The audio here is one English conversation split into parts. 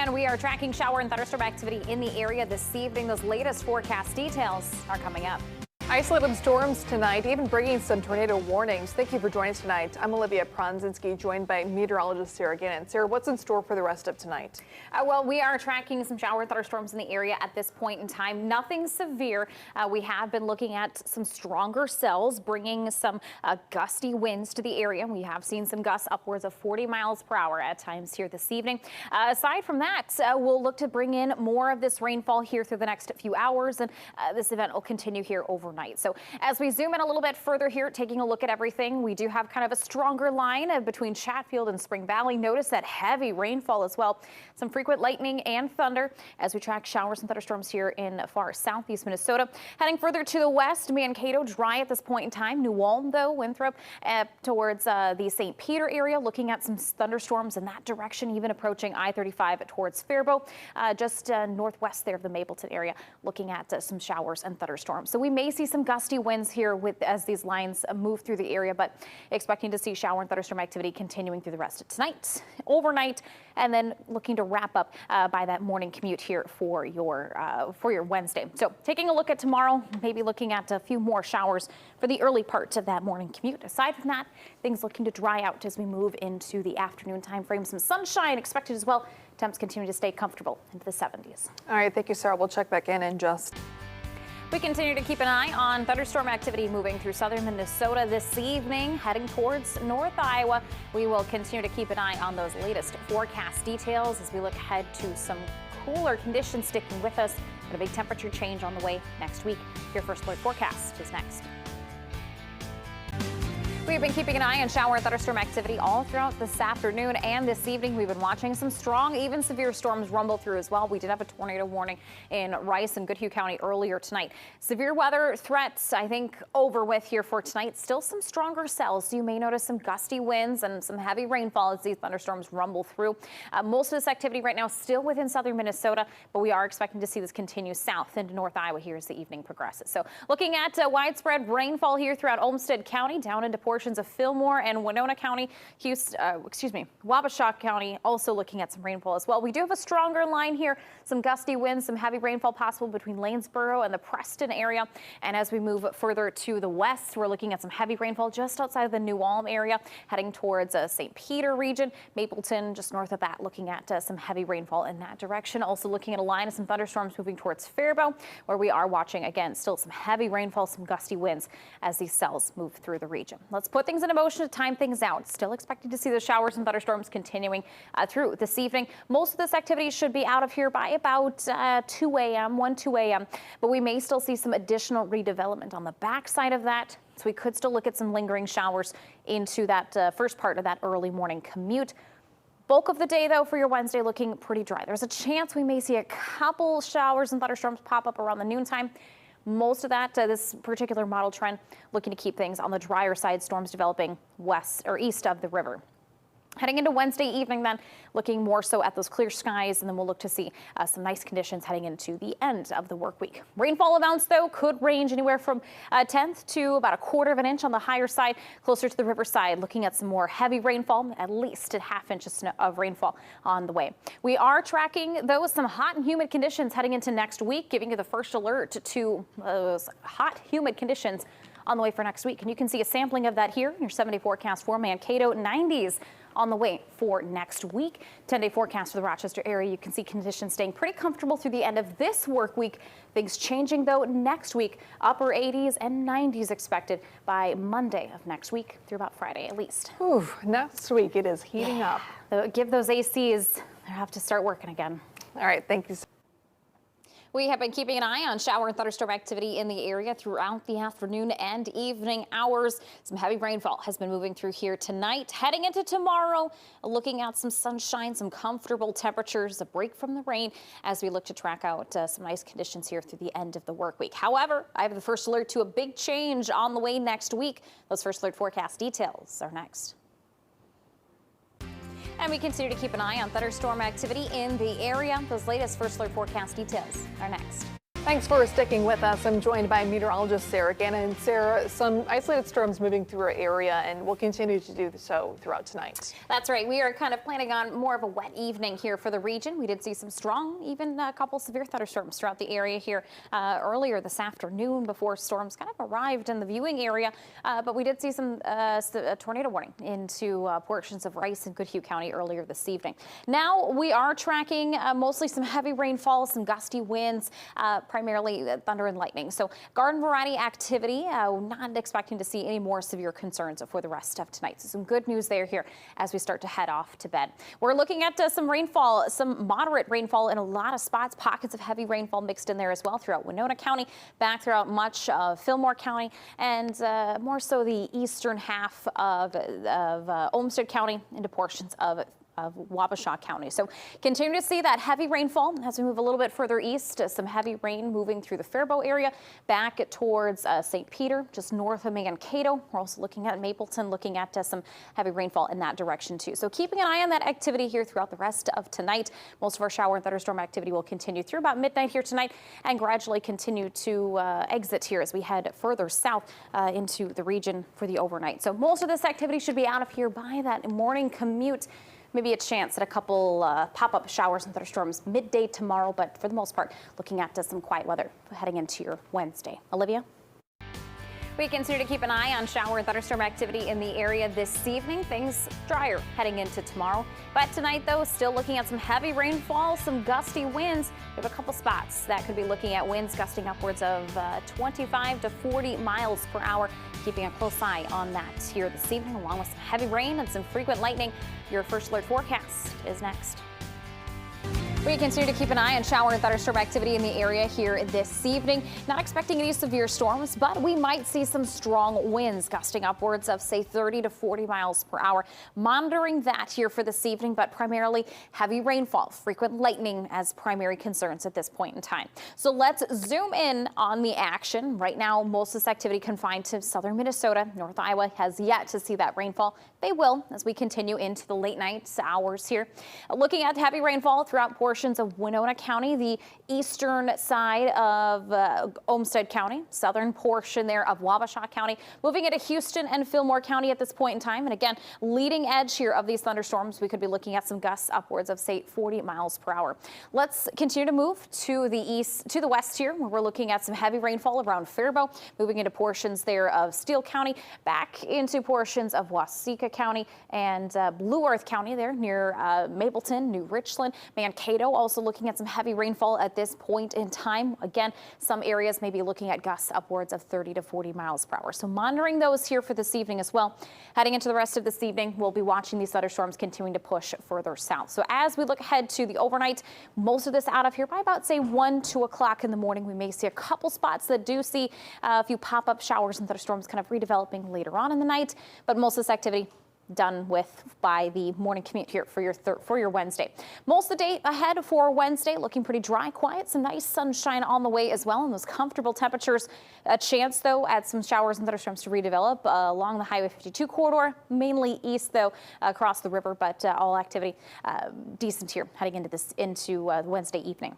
And we are tracking shower and thunderstorm activity in the area this evening. Those latest forecast details are coming up. Isolated storms tonight, even bringing some tornado warnings. Thank you for joining us tonight. I'm Olivia Pronzinski, joined by meteorologist Sarah Gannon. Sarah, what's in store for the rest of tonight? Well, we are tracking some shower and thunderstorms in the area at this point in time. Nothing severe. We have been looking at some stronger cells, bringing some gusty winds to the area. We have seen some gusts upwards of 40 miles per hour at times here this evening. Aside from that, we'll look to bring in more of this rainfall here through the next few hours, and this event will continue here overnight. So as we zoom in a little bit further here, taking a look at everything, we do have kind of a stronger line between Chatfield and Spring Valley. Notice that heavy rainfall as well. Some frequent lightning and thunder as we track showers and thunderstorms here in far southeast Minnesota. Heading further to the west, Mankato dry at this point in time. New Ulm, though, Winthrop towards the St. Peter area, looking at some thunderstorms in that direction, even approaching I-35 towards Faribault, just northwest there of the Mapleton area, looking at some showers and thunderstorms. So we may see some gusty winds here as these lines move through the area, but expecting to see shower and thunderstorm activity continuing through the rest of tonight, overnight, and then looking to wrap up by that morning commute here for your Wednesday. So taking a look at tomorrow, maybe looking at a few more showers for the early part of that morning commute. Aside from that, things looking to dry out as we move into the afternoon time frame. Some sunshine expected as well. Temps continue to stay comfortable into the 70s. All right, thank you, Sarah. We'll check back in just. We continue to keep an eye on thunderstorm activity moving through southern Minnesota this evening, heading towards North Iowa. We will continue to keep an eye on those latest forecast details as we look ahead to some cooler conditions sticking with us, and a big temperature change on the way next week. Your first alert forecast is next. We've been keeping an eye on shower and thunderstorm activity all throughout this afternoon and this evening. We've been watching some strong, even severe storms rumble through as well. We did have a tornado warning in Rice and Goodhue County earlier tonight. Severe weather threats, I think, over with here for tonight. Still some stronger cells, so you may notice some gusty winds and some heavy rainfall as these thunderstorms rumble through. Most of this activity right now still within southern Minnesota, but we are expecting to see this continue south into North Iowa here as the evening progresses. So looking at widespread rainfall here throughout Olmsted County, down into portions of Fillmore and Winona County, Wabasha County, also looking at some rainfall as well. We do have a stronger line here, some gusty winds, some heavy rainfall possible between Lanesboro and the Preston area. And as we move further to the west, we're looking at some heavy rainfall just outside of the New Ulm area, heading towards St. Peter region, Mapleton, just north of that, looking at some heavy rainfall in that direction. Also looking at a line of some thunderstorms moving towards Faribault, where we are watching, again, still some heavy rainfall, some gusty winds as these cells move through the region. Let's put things in motion to time things out. Still expecting to see the showers and thunderstorms continuing through this evening. Most of this activity should be out of here by about 2 a.m., 2 a.m., but we may still see some additional redevelopment on the backside of that. So we could still look at some lingering showers into that first part of that early morning commute. Bulk of the day, though, for your Wednesday looking pretty dry. There's a chance we may see a couple showers and thunderstorms pop up around the noontime. Most of that, this particular model trend, looking to keep things on the drier side, storms developing west or east of the river. Heading into Wednesday evening, then, looking more so at those clear skies, and then we'll look to see some nice conditions heading into the end of the work week. Rainfall amounts, though, could range anywhere from a tenth to about a quarter of an inch on the higher side, closer to the riverside, looking at some more heavy rainfall, at least a half inch of rainfall on the way. We are tracking, though, some hot and humid conditions heading into next week, giving you the first alert to those hot, humid conditions on the way for next week. And you can see a sampling of that here in your 7-day forecast for Mankato, 90s on the way for next week. 10-day forecast for the Rochester area. You can see conditions staying pretty comfortable through the end of this work week. Things changing, though, next week. Upper 80s and 90s expected by Monday of next week through about Friday at least. Ooh, next week it is heating up. Give those ACs, they have to start working again. All right, thank you. We have been keeping an eye on shower and thunderstorm activity in the area throughout the afternoon and evening hours. Some heavy rainfall has been moving through here tonight. Heading into tomorrow, looking at some sunshine, some comfortable temperatures, a break from the rain as we look to track out some nice conditions here through the end of the work week. However, I have the first alert to a big change on the way next week. Those first alert forecast details are next. And we continue to keep an eye on thunderstorm activity in the area. Those latest first alert forecast details are next. Thanks for sticking with us. I'm joined by meteorologist Sarah Gannon. Sarah, some isolated storms moving through our area and will continue to do so throughout tonight. That's right. We are kind of planning on more of a wet evening here for the region. We did see some strong, even a couple severe thunderstorms throughout the area here earlier this afternoon before storms kind of arrived in the viewing area. But we did see some tornado warning into portions of Rice and Goodhue County earlier this evening. Now we are tracking mostly some heavy rainfall, some gusty winds, primarily thunder and lightning. So garden variety activity, not expecting to see any more severe concerns for the rest of tonight. So some good news there here as we start to head off to bed. We're looking at some rainfall, some moderate rainfall in a lot of spots, pockets of heavy rainfall mixed in there as well throughout Winona County, back throughout much of Fillmore County, and more so the eastern half of Olmsted County into portions of Wabasha County. So continue to see that heavy rainfall as we move a little bit further east. Some heavy rain moving through the Faribault area back towards St. Peter, just north of Mankato. We're also looking at Mapleton, looking at some heavy rainfall in that direction too. So keeping an eye on that activity here throughout the rest of tonight. Most of our shower and thunderstorm activity will continue through about midnight here tonight and gradually continue to exit here as we head further south into the region for the overnight. So most of this activity should be out of here by that morning commute. Maybe a chance at a couple pop-up showers and thunderstorms midday tomorrow, but for the most part, looking at some quiet weather heading into your Wednesday. Olivia? We continue to keep an eye on shower and thunderstorm activity in the area this evening. Things drier heading into tomorrow. But tonight, though, still looking at some heavy rainfall, some gusty winds. We have a couple spots that could be looking at winds gusting upwards of 25 to 40 miles per hour. Keeping a close eye on that here this evening, along with some heavy rain and some frequent lightning. Your first alert forecast is next. We continue to keep an eye on shower and thunderstorm activity in the area here this evening. Not expecting any severe storms, but we might see some strong winds gusting upwards of, say, 30 to 40 miles per hour. Monitoring that here for this evening, but primarily heavy rainfall, frequent lightning as primary concerns at this point in time. So let's zoom in on the action. Right now, most of this activity confined to southern Minnesota. North Iowa has yet to see that rainfall. They will as we continue into the late night hours here. Looking at heavy rainfall throughout portions of Winona County, the eastern side of Olmsted County, southern portion there of Wabasha County, moving into Houston and Fillmore County at this point in time. And again, leading edge here of these thunderstorms, we could be looking at some gusts upwards of, say, 40 miles per hour. Let's continue to move to the west here, where we're looking at some heavy rainfall around Faribault, moving into portions there of Steele County, back into portions of Waseca County and Blue Earth County there near Mapleton, New Richland, Mankato. Also looking at some heavy rainfall at this point in time. Again, some areas may be looking at gusts upwards of 30 to 40 miles per hour. So monitoring those here for this evening as well. Heading into the rest of this evening, we'll be watching these thunderstorms continuing to push further south. So as we look ahead to the overnight, most of this out of here by about, say, 1, 2 o'clock in the morning. We may see a couple spots that do see a few pop-up showers and thunderstorms kind of redeveloping later on in the night, but most of this activity done with by the morning commute here for your Wednesday. Most of the day ahead for Wednesday looking pretty dry, quiet, some nice sunshine on the way as well, and those comfortable temperatures. A chance though at some showers and thunderstorms to redevelop along the Highway 52 corridor, mainly east though across the river, but all activity decent here heading into Wednesday evening.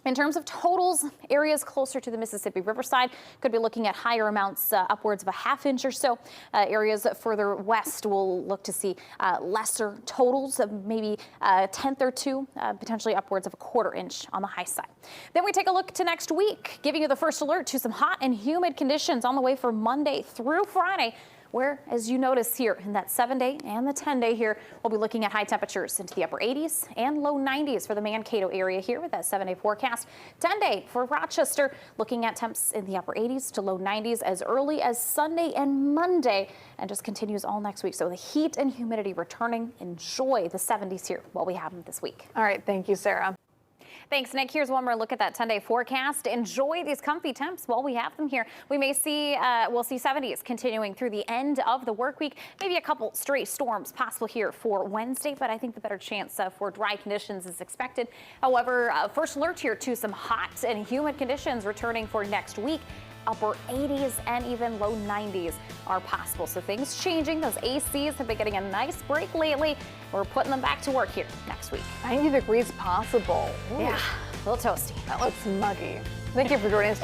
In terms of totals, areas closer to the Mississippi Riverside could be looking at higher amounts, upwards of a half inch or so. Areas further west will look to see lesser totals, maybe a tenth or two, potentially upwards of a quarter inch on the high side. Then we take a look to next week, giving you the first alert to some hot and humid conditions on the way for Monday through Friday, where, as you notice here in that 7-day and the 10-day here, we'll be looking at high temperatures into the upper 80s and low 90s for the Mankato area here with that 7-day forecast. 10-day for Rochester, looking at temps in the upper 80s to low 90s as early as Sunday and Monday, and just continues all next week. So the heat and humidity returning. Enjoy the 70s here while we have them this week. All right, thank you, Sarah. Thanks, Nick. Here's one more look at that 10-day forecast. Enjoy these comfy temps while we have them here. We may see, we'll see 70s continuing through the end of the work week. Maybe a couple stray storms possible here for Wednesday, but I think the better chance for dry conditions is expected. However, first alert here to some hot and humid conditions returning for next week. Upper 80s and even low 90s are possible. So things changing. Those ACs have been getting a nice break lately. We're putting them back to work here next week. 90 degrees possible. Ooh. Yeah, a little toasty. That looks muggy. Thank you for joining us.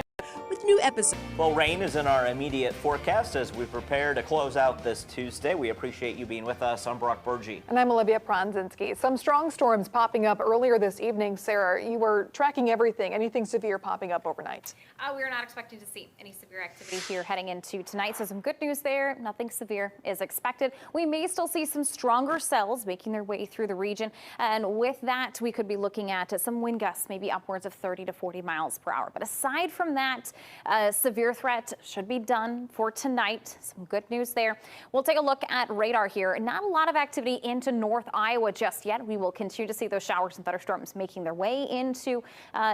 With new episodes. Well, rain is in our immediate forecast as we prepare to close out this Tuesday. We appreciate you being with us. I'm Brock Burgee. And I'm Olivia Pronzinski. Some strong storms popping up earlier this evening. Sarah, you were tracking everything. Anything severe popping up overnight? We are not expecting to see any severe activity here heading into tonight. So some good news there. Nothing severe is expected. We may still see some stronger cells making their way through the region. And with that, we could be looking at some wind gusts, maybe upwards of 30 to 40 miles per hour. But aside from that, severe threat should be done for tonight. Some good news there. We'll take a look at radar here. Not a lot of activity into North Iowa just yet. We will continue to see those showers and thunderstorms making their way into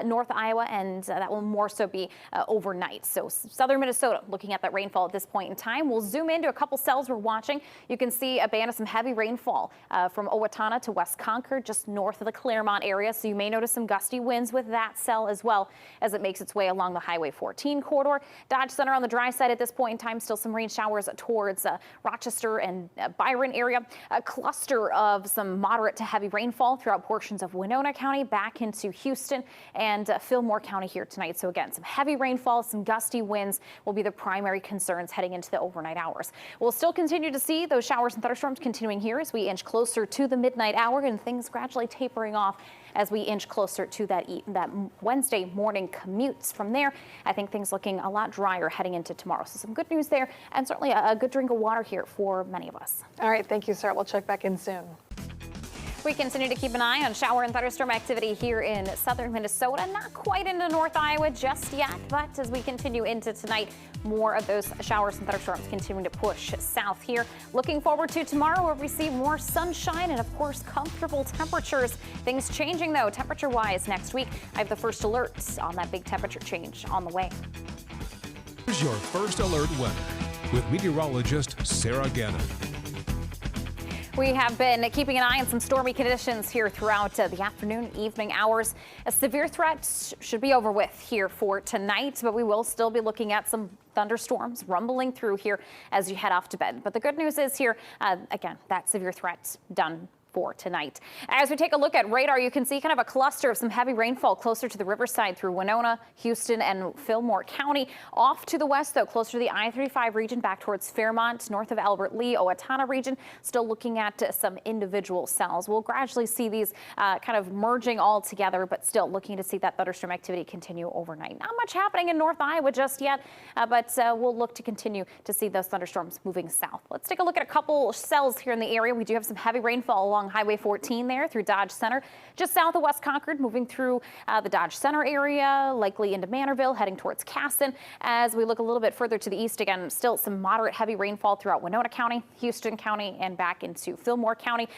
North Iowa, and that will more so be overnight. So southern Minnesota looking at that rainfall at this point in time. We'll zoom into a couple cells we're watching. You can see a band of some heavy rainfall from Owatonna to West Concord, just north of the Claremont area. So you may notice some gusty winds with that cell as well as it makes its way along the Highway 14 corridor. Dodge Center on the dry side at this point in time. Still some rain showers towards Rochester and Byron area. A cluster of some moderate to heavy rainfall throughout portions of Winona County back into Houston and Fillmore County here tonight. So again, some heavy rainfall, some gusty winds will be the primary concerns heading into the overnight hours. We'll still continue to see those showers and thunderstorms continuing here as we inch closer to the midnight hour, and things gradually tapering off as we inch closer to that Wednesday morning commutes. From there, I think things looking a lot drier heading into tomorrow. So some good news there, and certainly a good drink of water here for many of us. All right, thank you, Sarah. We'll check back in soon. We continue to keep an eye on shower and thunderstorm activity here in southern Minnesota. Not quite into North Iowa just yet, but as we continue into tonight, more of those showers and thunderstorms continuing to push south here. Looking forward to tomorrow where we see more sunshine and, of course, comfortable temperatures. Things changing, though, temperature-wise next week. I have the first alerts on that big temperature change on the way. Here's your first alert weather with meteorologist Sarah Gannon. We have been keeping an eye on some stormy conditions here throughout the afternoon, evening hours. A severe threat should be over with here for tonight, but we will still be looking at some thunderstorms rumbling through here as you head off to bed. But the good news is here, again, that severe threat done for tonight. As we take a look at radar, you can see kind of a cluster of some heavy rainfall closer to the riverside through Winona, Houston, and Fillmore County. Off to the west, though, closer to the I-35 region, back towards Fairmont, north of Albert Lee, Owatonna region. Still looking at some individual cells. We'll gradually see these kind of merging all together, but still looking to see that thunderstorm activity continue overnight. Not much happening in North Iowa just yet, but we'll look to continue to see those thunderstorms moving south. Let's take a look at a couple cells here in the area. We do have some heavy rainfall along Highway 14 there through Dodge Center, just south of West Concord, moving through the Dodge Center area, likely into Manorville, heading towards Caston. As we look a little bit further to the east, again, still some moderate heavy rainfall throughout Winona County, Houston County, and back into Fillmore County.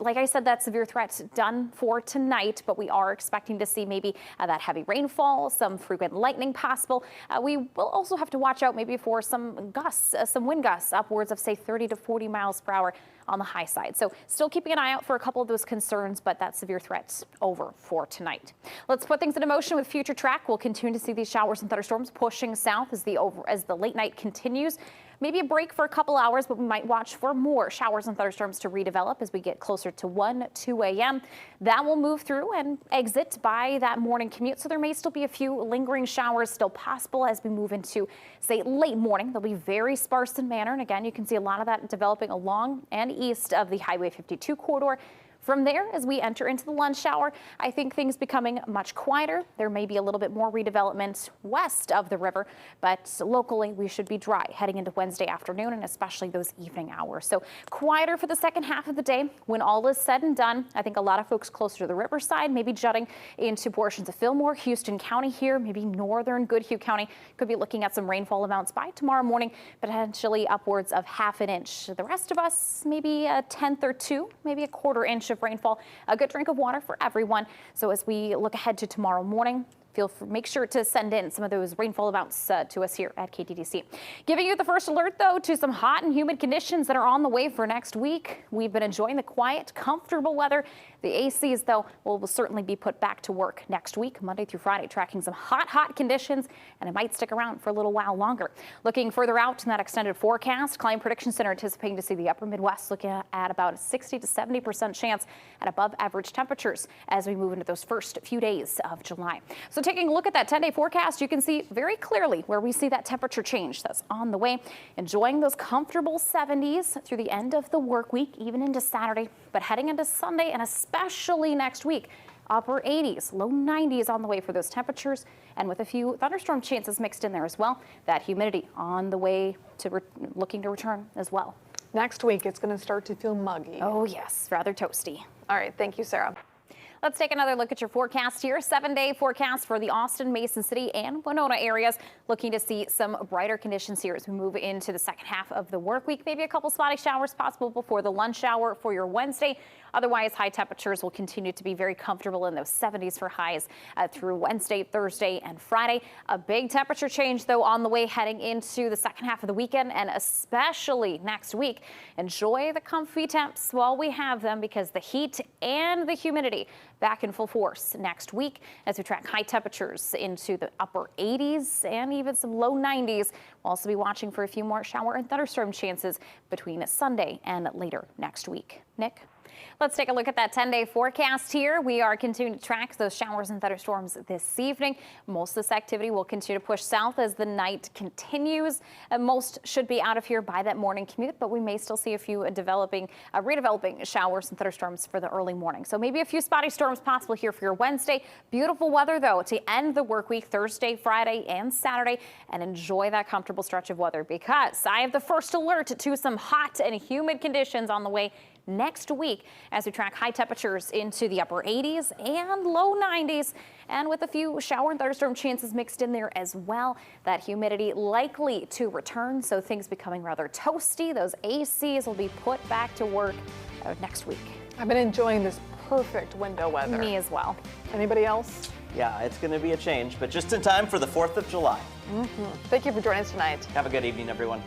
Like I said, that severe threat done for tonight, but we are expecting to see maybe that heavy rainfall, some frequent lightning possible. We will also have to watch out maybe for some gusts, some wind gusts, upwards of, say, 30 to 40 miles per hour on the high side. So still keeping an eye out for a couple of those concerns, but that severe threat's over for tonight. Let's put things into motion with Future Track. We'll continue to see these showers and thunderstorms pushing south as the late night continues. Maybe a break for a couple hours, but we might watch for more showers and thunderstorms to redevelop as we get closer to 1, 2 a.m. That will move through and exit by that morning commute. So there may still be a few lingering showers still possible as we move into, say, late morning. They'll be very sparse in manner. And again, you can see a lot of that developing along and east of the Highway 52 corridor. From there, as we enter into the lunch hour, I think things becoming much quieter. There may be a little bit more redevelopment west of the river, but locally we should be dry heading into Wednesday afternoon and especially those evening hours. So quieter for the second half of the day. When all is said and done, I think a lot of folks closer to the riverside, maybe jutting into portions of Fillmore, Houston County here, maybe northern Goodhue County, could be looking at some rainfall amounts by tomorrow morning, potentially upwards of ½ an inch. The rest of us, maybe a tenth or two, maybe a quarter inch of rainfall. A good drink of water for everyone. So as we look ahead to tomorrow morning, make sure to send in some of those rainfall amounts to us here at KTDC. Giving you the first alert, though, to some hot and humid conditions that are on the way for next week. We've been enjoying the quiet, comfortable weather. The ACs, though, will certainly be put back to work next week, Monday through Friday, tracking some hot conditions, and it might stick around for a little while longer. Looking further out in that extended forecast, Climate Prediction Center anticipating to see the upper Midwest looking at about a 60 to 70% chance at above average temperatures as we move into those first few days of July. So taking a look at that 10-day forecast, you can see very clearly where we see that temperature change that's on the way. Enjoying those comfortable 70s through the end of the work week, even into Saturday, but heading into Sunday and especially next week, upper 80s, low 90s on the way for those temperatures, and with a few thunderstorm chances mixed in there as well. That humidity on the way to looking to return as well. Next week, it's going to start to feel muggy. Oh yes, rather toasty. All right, thank you, Sarah. Let's take another look at your forecast here. 7-day forecast for the Austin, Mason City, and Winona areas. Looking to see some brighter conditions here as we move into the second half of the work week. Maybe a couple spotty showers possible before the lunch hour for your Wednesday. Otherwise, high temperatures will continue to be very comfortable in those 70s for highs through Wednesday, Thursday, and Friday. A big temperature change, though, on the way heading into the second half of the weekend and especially next week. Enjoy the comfy temps while we have them because the heat and the humidity back in full force next week as we track high temperatures into the upper 80s and even some low 90s. We'll also be watching for a few more shower and thunderstorm chances between Sunday and later next week. Nick? Let's take a look at that 10-day forecast here. We are continuing to track those showers and thunderstorms this evening. Most of this activity will continue to push south as the night continues. Most should be out of here by that morning commute, but we may still see a few redeveloping showers and thunderstorms for the early morning. So maybe a few spotty storms possible here for your Wednesday. Beautiful weather, though, to end the work week Thursday, Friday, and Saturday, and enjoy that comfortable stretch of weather because I have the first alert to some hot and humid conditions on the way next week as we track high temperatures into the upper 80s and low 90s, and with a few shower and thunderstorm chances mixed in there as well. That humidity likely to return, so things becoming rather toasty. Those ACs will be put back to work next week. I've been enjoying this perfect window weather. Me as well. Anybody else? Yeah, it's going to be a change, but just in time for the 4th of July. Thank you for joining us tonight. Have a good evening, everyone.